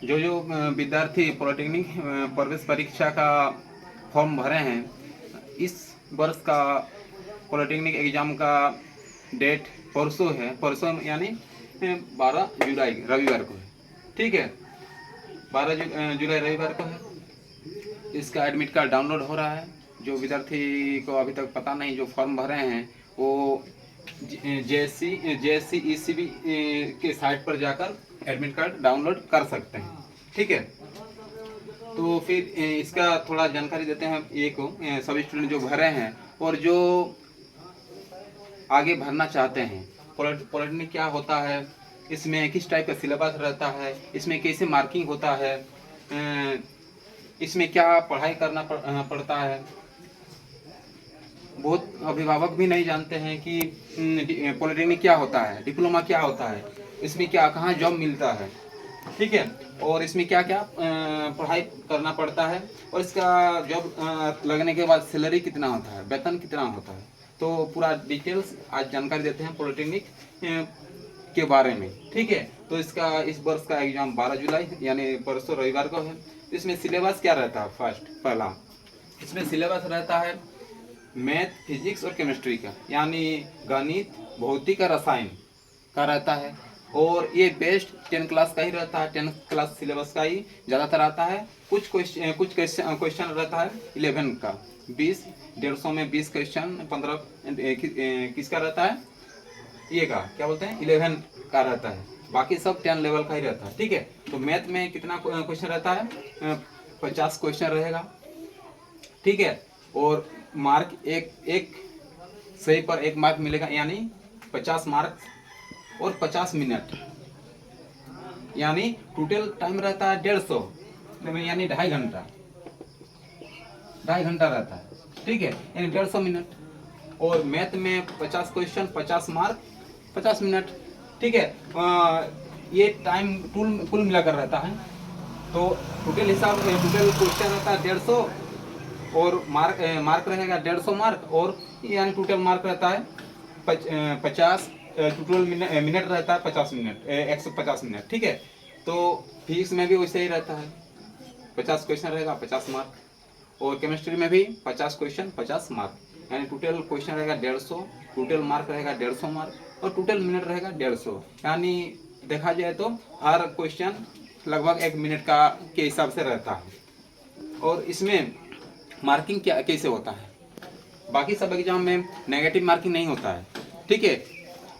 जो जो विद्यार्थी पॉलिटेक्निक प्रवेश परीक्षा का फॉर्म भरे हैं, इस वर्ष का पॉलिटेक्निक एग्ज़ाम का डेट परसों है, परसों यानी 12 जुलाई रविवार को है। ठीक है, 12 जुलाई रविवार को है। इसका एडमिट कार्ड डाउनलोड हो रहा है। जो विद्यार्थी को अभी तक पता नहीं, जो फॉर्म भरे हैं, वो JSC ECB के साइट पर जाकर एडमिट कार्ड डाउनलोड कर सकते हैं। ठीक है, तो फिर इसका थोड़ा जानकारी देते हैं ये को सभी स्टूडेंट जो भरे हैं और जो आगे भरना चाहते हैं। पॉलिटेक्निक क्या होता है, इसमें किस टाइप का सिलेबस रहता है, इसमें कैसे मार्किंग होता है, इसमें क्या पढ़ाई करना पड़ता है। बहुत अभिभावक भी नहीं जानते हैं कि पॉलिटेक्निक क्या होता है, डिप्लोमा क्या होता है, इसमें क्या कहाँ जॉब मिलता है। ठीक है, और इसमें क्या क्या पढ़ाई करना पड़ता है, और इसका जॉब लगने के बाद सैलरी कितना होता है, वेतन कितना होता है। तो पूरा डिटेल्स आज जानकारी देते हैं पॉलिटेक्निक के बारे में। ठीक है, तो इसका इस वर्ष का एग्जाम 12 जुलाई यानी परसों रविवार को है। तो इसमें सिलेबस क्या रहता है, पहला इसमें सिलेबस रहता है मैथ, फिजिक्स और केमिस्ट्री का, यानी गणित, भौतिक और रसायन का रहता है। और ये बेस्ट 10 क्लास का ही रहता है, 10 क्लास सिलेबस का ही ज़्यादातर आता है। कुछ क्वेश्चन रहता है 11 का, 20 150 में 20 क्वेश्चन, 15 किसका रहता है, ये का क्या बोलते हैं 11 का रहता है। बाकी सब 10 लेवल का ही रहता है। ठीक है, तो मैथ में कितना क्वेश्चन रहता है, 50 क्वेश्चन रहेगा। ठीक है, और मार्क एक सही पर 1 मार्क मिलेगा, यानी 50 मार्क और 50 मिनट, यानी टोटल टाइम रहता है 150, यानी 2.5 घंटा, 2.5 घंटा रहता है। ठीक है, यानी 150 मिनट। और मैथ में 50 क्वेश्चन, 50 मार्क, 50 मिनट। ठीक है, ये टाइम कुल मिलाकर रहता है। तो टोटल हिसाब टोटल क्वेश्चन रहता है 150 और मार्क रहेगा 150 मार्क, और यानी टोटल मार्क रहता है 50, टोटल मिनट रहता है 50 मिनट, 150 मिनट। ठीक है, तो फिजिक्स में भी वैसे ही रहता है, 50 क्वेश्चन रहेगा 50 मार्क, और केमिस्ट्री में भी 50 क्वेश्चन 50 मार्क, यानी टोटल क्वेश्चन रहेगा 150, टोटल मार्क रहेगा 150 मार्क, और टोटल मिनट रहेगा 150। यानी देखा जाए तो हर क्वेश्चन लगभग 1 मिनट का के हिसाब से रहता है। और इसमें मार्किंग क्या कैसे होता है, बाकी सब एग्जाम में नेगेटिव मार्किंग नहीं होता है। ठीक है,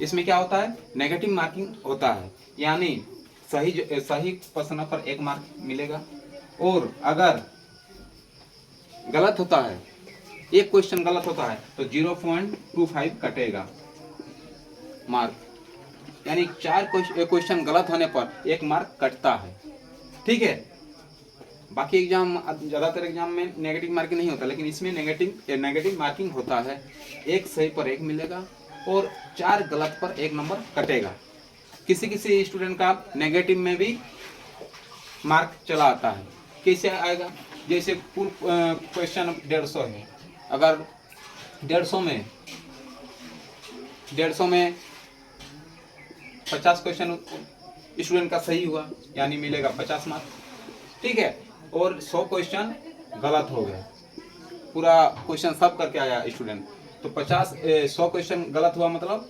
इसमें क्या होता है, नेगेटिव मार्किंग होता है, यानी सही प्रश्न पर 1 मार्क मिलेगा, और अगर गलत होता है, एक क्वेश्चन गलत होता है तो 0.25 कटेगा मार्क, यानी 4 क्वेश्चन गलत होने पर 1 मार्क कटता है। ठीक है, बाकी एग्जाम ज़्यादातर एग्जाम में नेगेटिव मार्किंग नहीं होता, लेकिन इसमें नेगेटिव मार्किंग होता है। 1 सही पर 1 मिलेगा और 4 गलत पर 1 नंबर कटेगा। किसी किसी स्टूडेंट का नेगेटिव में भी मार्क चला आता है। कैसे आएगा, जैसे पूर्ण क्वेश्चन 150 है, अगर 150 में 50 क्वेश्चन स्टूडेंट का सही हुआ, यानी मिलेगा 50 मार्क। ठीक है, और 100 क्वेश्चन गलत हो गया, पूरा क्वेश्चन सब करके आया स्टूडेंट, तो 100 क्वेश्चन गलत हुआ, मतलब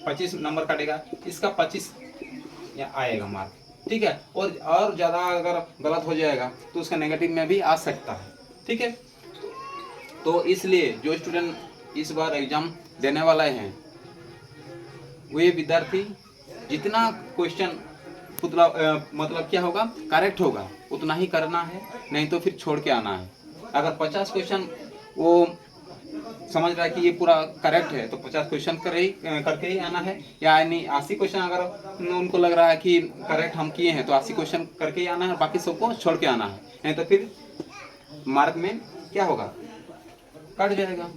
25 नंबर काटेगा, इसका 25 आएगा मार्क। ठीक है, और ज़्यादा अगर गलत हो जाएगा तो उसका नेगेटिव में भी आ सकता है। ठीक है, तो इसलिए जो स्टूडेंट इस बार एग्जाम देने वाले हैं, वे विद्यार्थी जितना क्वेश्चन मतलब क्या होगा, करेक्ट होगा, उतना ही करना है, नहीं तो फिर छोड़ के आना है। अगर 50 क्वेश्चन वो समझ रहा है कि ये पूरा करेक्ट है, तो 50 क्वेश्चन करके ही आना है, यानी 80 क्वेश्चन अगर उनको लग रहा है कि करेक्ट हम किए हैं तो 80 क्वेश्चन करके ही आना है, बाकी सबको छोड़ के आना है, नहीं तो फिर मार्क में क्या होगा, कट जाएगा।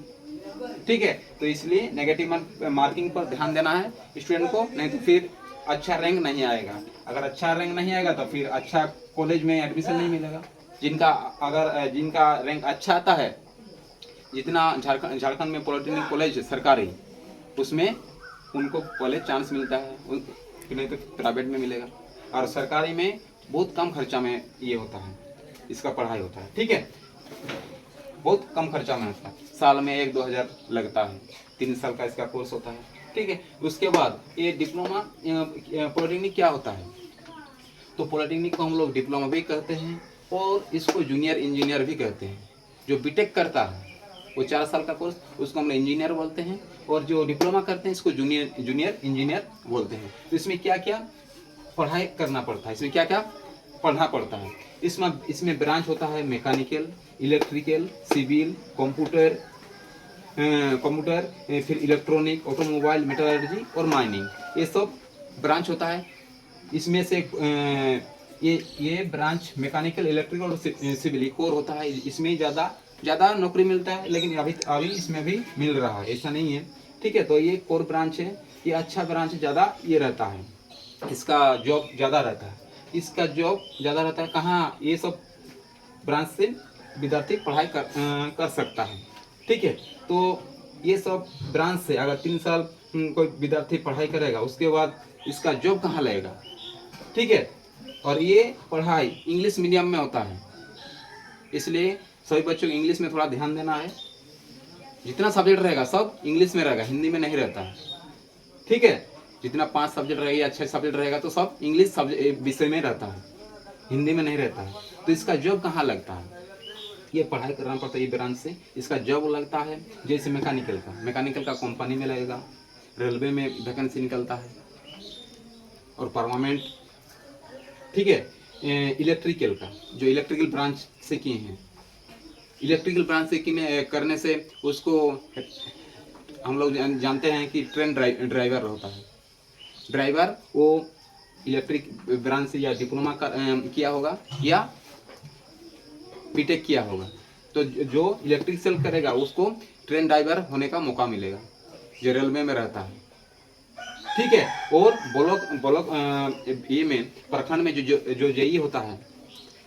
ठीक है, तो इसलिए नेगेटिव मार्किंग पर ध्यान देना है स्टूडेंट को, नहीं तो फिर अच्छा रैंक नहीं आएगा। अगर अच्छा रैंक नहीं आएगा तो फिर अच्छा कॉलेज में एडमिशन नहीं मिलेगा। जिनका रैंक अच्छा आता है, जितना झारखंड में पॉलिटेक्निक कॉलेज सरकारी, उसमें उनको कॉलेज चांस मिलता है, फिर नहीं तो प्राइवेट में मिलेगा। और सरकारी में बहुत कम खर्चा में ये होता है, इसका पढ़ाई होता है। ठीक है, बहुत कम खर्चा में होता है, साल में 1-2 हज़ार लगता है, 3 साल का इसका कोर्स होता है। ठीक है, उसके बाद ये डिप्लोमा पॉलिटेक्निक क्या होता है, तो पॉलिटेक्निक को हम लोग डिप्लोमा भी कहते हैं और इसको जूनियर इंजीनियर भी कहते हैं। जो बीटेक करता है वो 4 साल का कोर्स, उसको हम इंजीनियर बोलते हैं, और जो डिप्लोमा करते हैं इसको जूनियर इंजीनियर बोलते हैं। तो इसमें क्या क्या पढ़ाई करना पड़ता है, इसमें क्या क्या पढ़ना पड़ता है। इसमें ब्रांच होता है मैकेनिकल, इलेक्ट्रिकल, सिविल, कंप्यूटर, फिर इलेक्ट्रॉनिक, ऑटोमोबाइल, मेटलर्जी और माइनिंग, ये सब ब्रांच होता है। इसमें से ये ब्रांच मैकेनिकल, इलेक्ट्रिकल और सिविल कोर होता है। इसमें ज़्यादा नौकरी मिलता है, लेकिन अभी इसमें भी मिल रहा है, ऐसा नहीं है। ठीक है, तो ये कोर ब्रांच है, ये अच्छा ब्रांच, ज़्यादा ये रहता है, इसका जॉब ज़्यादा रहता है। इसका जॉब ज़्यादा रहता है कहाँ, ये सब ब्रांच से विद्यार्थी पढ़ाई कर सकता है। ठीक है, तो ये सब ब्रांच से अगर 3 साल कोई विद्यार्थी पढ़ाई करेगा, उसके बाद इसका जॉब कहाँ लगेगा। ठीक है, और ये पढ़ाई इंग्लिश मीडियम में होता है, इसलिए सभी बच्चों को इंग्लिश में थोड़ा ध्यान देना है। जितना सब्जेक्ट रहेगा सब इंग्लिश में रहेगा, हिंदी में नहीं रहता है। ठीक है, जितना 5 सब्जेक्ट रहेगा, 6 सब्जेक्ट रहेगा तो सब इंग्लिश विषय में रहता है, हिंदी में नहीं रहता है। तो इसका जॉब कहाँ लगता है, ये पढ़ाई करना पड़ता है ये ब्रांच से। इसका जॉब लगता है जैसे मैकेनिकल का कंपनी में लगेगा, रेलवे में वैकेंसी निकलता है और परमानेंट। ठीक है, इलेक्ट्रिकल का जो इलेक्ट्रिकल ब्रांच से किए हैं, इलेक्ट्रिकल ब्रांच से करने से उसको हम लोग जानते हैं कि ट्रेन ड्राइवर होता है। ड्राइवर वो इलेक्ट्रिक ब्रांच से या डिप्लोमा किया होगा या बीटेक किया होगा, तो जो इलेक्ट्रिक सेल करेगा उसको ट्रेन ड्राइवर होने का मौका मिलेगा, जो रेलवे में रहता है। ठीक है, और ब्लॉक ये में प्रखंड में जो जेई होता है,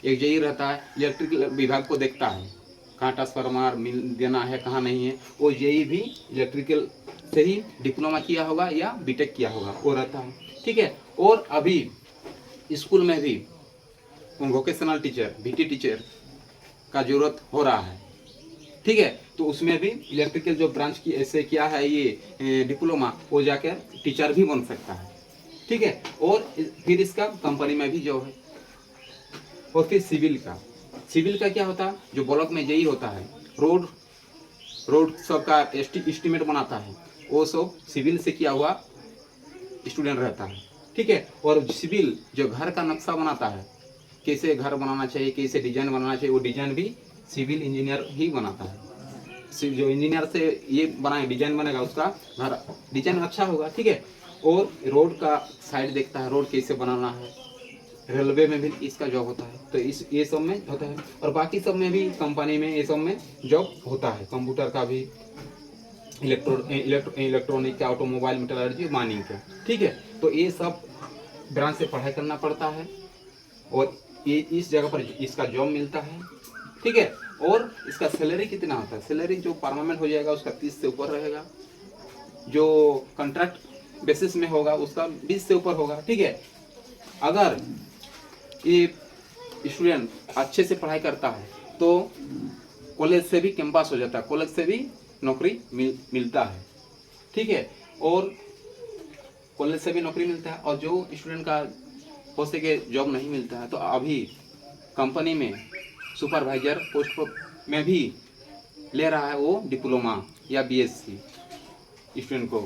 एक जेई रहता है, इलेक्ट्रिक विभाग को देखता है कहाँ ट्रांसफार्मर मिल देना है कहाँ नहीं है, वो जेई भी इलेक्ट्रिकल से ही डिप्लोमा किया होगा या बीटेक किया होगा, वो रहता है। ठीक है, और अभी स्कूल में भी वोकेशनल टीचर, बीटी टीचर का जरूरत हो रहा है। ठीक है, तो उसमें भी इलेक्ट्रिकल जो ब्रांच की ऐसे क्या है ये डिप्लोमा, वो जाकर टीचर भी बन सकता है। ठीक है, और फिर इसका कंपनी में भी जॉब है। और फिर सिविल का क्या होता है, जो ब्लॉक में जेई होता है, रोड सबका एस्टीमेट बनाता है, वो सब सिविल से किया हुआ स्टूडेंट रहता है। ठीक है, और सिविल जो घर का नक्शा बनाता है, कैसे घर बनाना चाहिए, कैसे डिजाइन बनाना चाहिए, वो डिजाइन भी सिविल इंजीनियर ही बनाता है। जो इंजीनियर से ये बनाए डिजाइन बनेगा, उसका घर डिजाइन अच्छा होगा। ठीक है, और रोड का साइड देखता है, रोड कैसे बनाना है। रेलवे में भी इसका जॉब होता है, तो ये सब में होता है। और बाकी सब में भी कंपनी में ये सब में जॉब होता है, कंप्यूटर का भी, इलेक्ट्रॉनिक का, ऑटोमोबाइल, मेटलर्जी, माइनिंग का। ठीक है, तो ये सब ब्रांच से पढ़ाई करना पड़ता है और ये इस जगह पर इसका जॉब मिलता है। ठीक है, और इसका सैलरी कितना होता है, सैलरी जो परमानेंट हो जाएगा उसका 30 से ऊपर रहेगा, जो कॉन्ट्रैक्ट बेसिस में होगा उसका 20 से ऊपर होगा। ठीक है, अगर ये स्टूडेंट अच्छे से पढ़ाई करता है तो कॉलेज से भी कैंपस हो जाता है, कॉलेज से भी नौकरी मिलता है। ठीक है, और कॉलेज से भी नौकरी मिलता है। और जो स्टूडेंट का हो सके जॉब नहीं मिलता है तो अभी कंपनी में सुपरवाइजर पोस्ट में भी ले रहा है, वो डिप्लोमा या बीएससी स्टूडेंट को,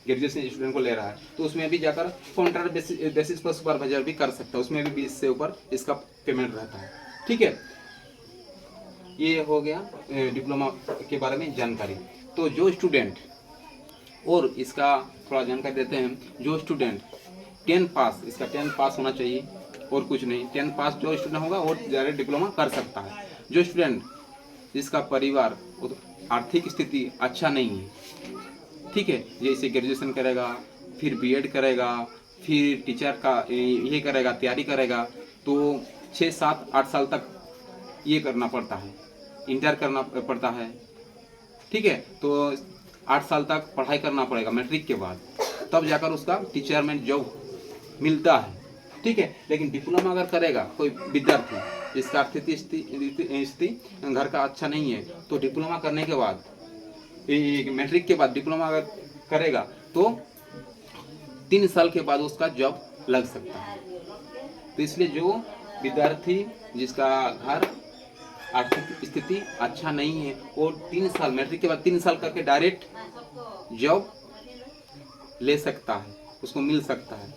ग्रेजुएशन स्टूडेंट को ले रहा है, तो उसमें भी जाकर कॉन्ट्रैक्ट बेसिस पर सुपरवाइजर भी कर सकता है, उसमें भी 20 से ऊपर इसका पेमेंट रहता है। ठीक है, ये हो गया डिप्लोमा के बारे में जानकारी। तो जो स्टूडेंट, और इसका थोड़ा जानकारी देते हैं, जो स्टूडेंट 10 पास, इसका 10 पास होना चाहिए और कुछ नहीं, 10 पास जो स्टूडेंट होगा वो डायरेक्ट डिप्लोमा कर सकता है। जो स्टूडेंट जिसका परिवार आर्थिक स्थिति अच्छा नहीं है, ठीक है, जैसे ग्रेजुएशन करेगा, फिर बीएड करेगा, फिर टीचर का ये करेगा, तैयारी करेगा, तो 6, 7, 8 साल तक ये करना पड़ता है, इंटर करना पड़ता है। ठीक है, तो 8 साल तक पढ़ाई करना पड़ेगा मैट्रिक के बाद, तब जाकर उसका टीचर में जॉब मिलता है, ठीक है। लेकिन डिप्लोमा अगर करेगा कोई विद्यार्थी जिसका आर्थिक स्थिति घर का अच्छा नहीं है, तो डिप्लोमा करने के बाद, मैट्रिक के बाद डिप्लोमा अगर करेगा तो 3 साल के बाद उसका जॉब लग सकता है। तो इसलिए जो विद्यार्थी जिसका घर आर्थिक स्थिति अच्छा नहीं है, वो 3 साल, मैट्रिक के बाद 3 साल करके डायरेक्ट जॉब ले सकता है, उसको मिल सकता है,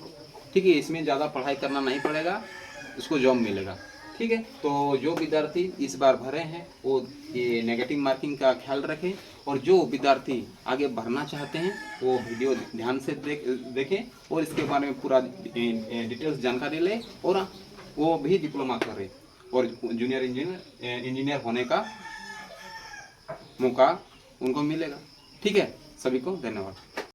ठीक है। इसमें ज़्यादा पढ़ाई करना नहीं पड़ेगा, उसको जॉब मिलेगा, ठीक है। तो जो विद्यार्थी इस बार भरे हैं वो ये नेगेटिव मार्किंग का ख्याल रखें, और जो विद्यार्थी आगे भरना चाहते हैं वो वीडियो ध्यान से देखें और इसके बारे में पूरा डिटेल्स जानकारी लें, और वो भी डिप्लोमा करें और जूनियर इंजीनियर होने का मौका उनको मिलेगा, ठीक है। सभी को धन्यवाद।